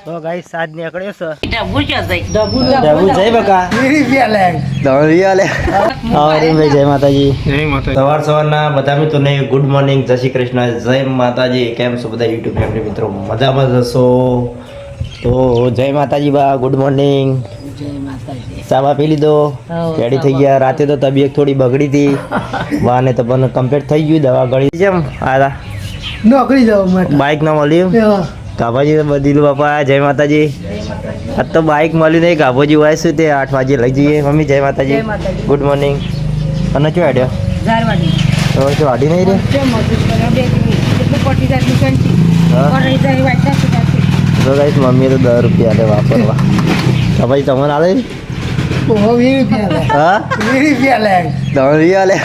તો ગાઈસ સાજ નીકળ્યો છે ડબુ જઈ બકા ભાઈ જય માતાજી. સવારના બધા મિત્રોને ગુડ મોર્નિંગ, જય શ્રી કૃષ્ણ, જય માતાજી. કેમ છો બધા યુટ્યુબ ફેમિલી મિત્રો? મજામાં જશો તો જય માતાજી બા, ગુડ મોર્નિંગ. ચાવા પી લીધો, રેડી થઈ ગયા. રાતે તો તબિયત થોડી બગડી હતી વાને તો પણ કમ્પ્લીટ થઈ ગયું. દવા ગળી જેમ આ નોકરી જવા બાઇક ના મળ્યું. ગાભાજી તો બદલું બાપા, જય માતાજી. આજ તો બાઇક મળ્યું નહીં, ગાભોજી હોય શું તે 8 વાગે લઈ જઈએ. મમ્મી જય માતાજી, ગુડ મોર્નિંગ. અને શું આડ્યો તો શું આડી નહીં રે? તો ગાઈસ મમ્મીએ તો 10 રૂપિયા આલે વાપરવા. ગાભાજી તમને આલે? હા 20 રૂપિયા લે. 10 રૂપિયા આલે.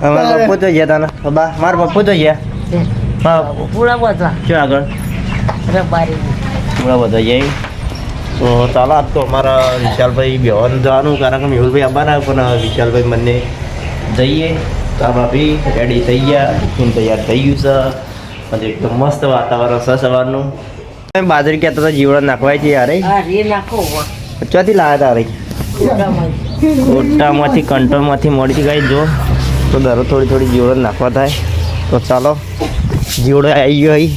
અમારા પપ્પુ તો ગયા તાને બા, મારા પપ્પુ તો ગયા. પૂરા બધા શું આગળ રબારી પૂરા બધા જાય. તો ચાલો આજ તો અમારા વિશાલભાઈ બેવાનું જવાનું, કારણ કે મેહુલભાઈ આવવાના, પણ વિશાલભાઈ મને જઈએ. તો ભાભી રેડી થઈ ગયા, ટિફિન તૈયાર થઈ ગયું છે અને એકદમ મસ્ત વાતાવરણ છે સવારનું. બાજરી કહેતા હતા જીવડો નાખવાય છે યાર. ચોથી લાવ્યા હતા રે? કોટામાંથી કંટ્રોલમાંથી મળી હતી ગાઈ. જો તો દરરોજ થોડી થોડી જીવડો નાખવા થાય. તો ચાલો જીવડો આવી ગયો અહીં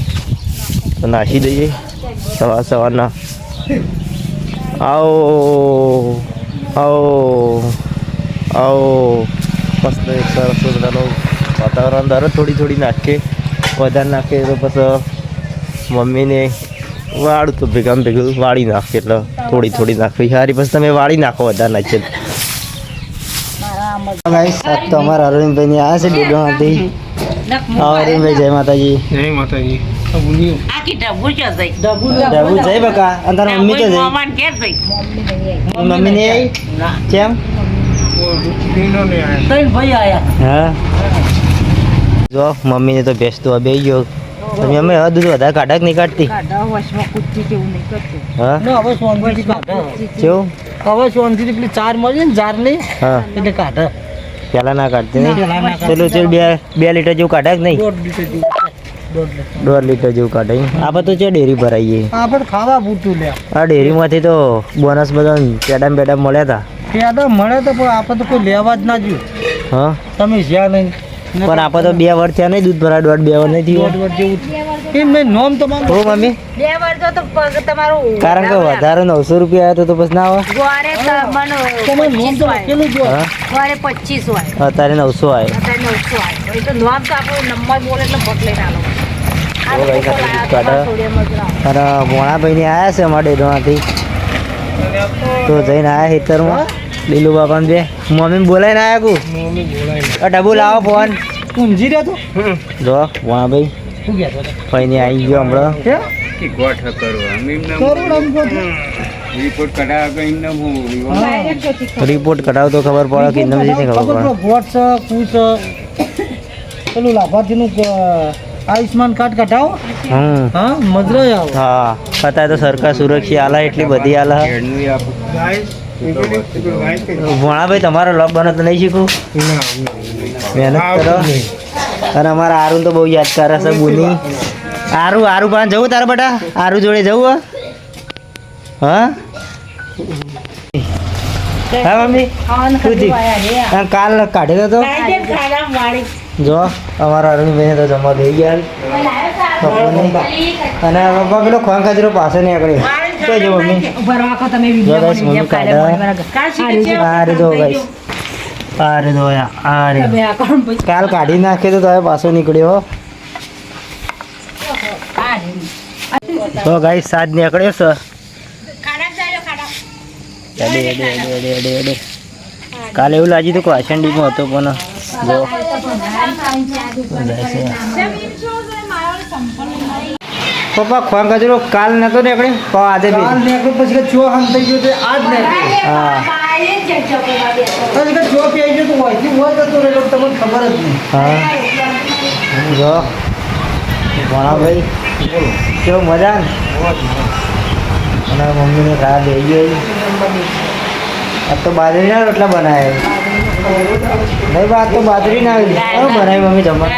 તો નાખી દઈએ સવારના. આવો આવો આવો, મસ્ત એક સરસ મજાનું વાતાવરણ. દરરોજ થોડી થોડી નાખે, વધારે નાખે તો પછી મમ્મીને વાળું તો ભેગા ભેગું વાળી નાખે, એટલે થોડી થોડી નાખવી સારી. પછી તમે વાળી નાખો વધારે નાખીએ. તો અમારા અરવિંદભાઈ આવ્યા છે ડેડોમાંથી. અરવિંદભાઈ જય માતાજી. જય માતાજી. ડબુ જય બકા. અને તારા મમ્મી તો જઈ? મમ્મી ને આવી કેમ? હા જો મમ્મીને તો બેસતો બે ગયો. તમે અમે હવે દૂધ વધારે કાઢા કે નહીં કાઢતી? હા કેવું? હવે સોનથી પેલી ચાર મળી ને ચાર ની હા એટલે કાઢે. પેલા ના કાઢતી નહીં? પેલું ચેડ 2 લીટર જેવું કાઢા કે નહીં? 1.5 લીટર જેવું કાઢે. આપણે તો છે ડેરી ભરાઈએ. આપણે ખાવા પૂરતું લે. આ ડેરીમાંથી તો બોનસ બધા પેડા મળ્યા હતા. પેડા મળે તો પણ આપણે તો કોઈ લેવા જ ના જોઈએ. હા તમે જ્યાં નહીં પણ આપણે તો 2 વર્ષ થયા નહીં દૂધ ભરા, 1.5 2 વર્ષ નહીં થયું. એમ નહીં નોમ તમારું. હો મમ્મી, કારણ કે વધારે 900 રૂપિયા આવ્યા તો પછી ના આવે. તમારું નોમ તો પેલું જો. હા અત્યારે 900 આવે. અને મોણાભાઈ ને આવ્યા છે અમારા ડેડોમાંથી. તો જઈને આવ્યા ખેતરમાં લીલું બાપા બે. મમ્મી બોલાવીને આવ્યા કુ ડબુ લાવો ફોન. ઊંઝી રહ્યો તો જો મોણાભાઈ ભાઈ ને આવી ગયો હમણાં. રિપોર્ટ કઢાવ તો ખબર પડે કે એમને નથી ખબર પડે. વોટ છે પૂછ પેલું લાભાર્થીનું આયુષ્માન કાર્ડ કઢાવો. હા મજરો આવો. હા અત્યારે તો સરકાર સુરક્ષા આલે એટલી બધી આલે. ભણાભાઈ તમારો લોક બનો તો નહીં શીખું? મહેનત કરો. અને અમારા આરું તો બહુ યાદ કરે છે બુની. આરું પાસે જવું તારા બેટા? આરું જોડે જવું? હા હા મમ્મી કાલ કાઢેલો તો. જો અમારા અરવિંદભાઈને તો જમવા દઈ ગયા. અને પપ્પા પેલો ખોન ખાજરો પાસે નહીં આગળ જો મમ્મી. મમ્મી કાઢે જો ગાઈસ. અરે દો અરે કાલ કાઢી નાખે તો તમે પાછો નીકળ્યો. તો ગાઈસ સાજ નીકળ્યો છે. કાલે એવું લાગ્યું હતું કે વાસંડીમાં હતો પણ જો પપ્પા ખોન કચરો કાલ નતો નીકળે આજે પછી જો હમ થઈ ગયો તો આજ ને. હા જો પી આવી ગયો તો હોય જતો રહેલો તમને ખબર જ નહીં. હા જો ભણાભાઈ કેવું મજા ને. અને મમ્મીને ખા દઈ ગઈ. આ તો બાજરીના રોટલા બનાવ્યા. નહીં વાત તો બાજરી ના આવી બનાવી મમ્મી જમવા.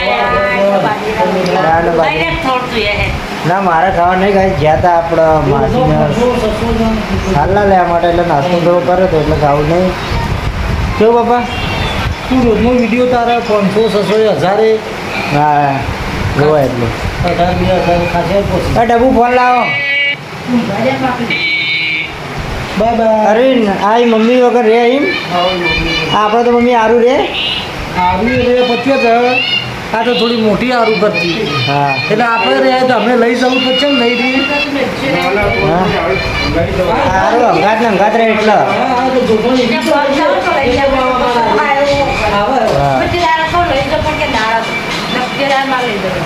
ના, ના, બાકી. ડાયરેક્ટ થોડતું એ હે. ના મારે ખાવા નહીં ગાય જ્યાં તા આપણે માસીને સાલા લેવા માટે એટલે નાસ્તો થોડો કર્યો હતો એટલે ખાવું નહીં કેવું બાપા તું રોજનો વિડીયો તારા 500 600 1000 હા જોવા એટલું 18,000 ખાસે પછી આ ડબ્બુ ફોન લાવો બાય બાય અરે આ ઈ મમ્મી વગર રે એમ આપણે તો મમ્મી સારું રે આવી રે પછી જ આ તો થોડી મોટી આરું કરતી હા એટલે આપણે રે તો અમે લઈ જવું તો ચમ નહીં રહી સારું અંગાત ને અંગાત રહે એટલે હા તો જોખમ ને ફોન કરો તો લઈ જાવ. આવે હા પછી દાડા તો લઈ જાવ પણ કે દાડા તો. નક્કી દાડામાં લઈ જાવ.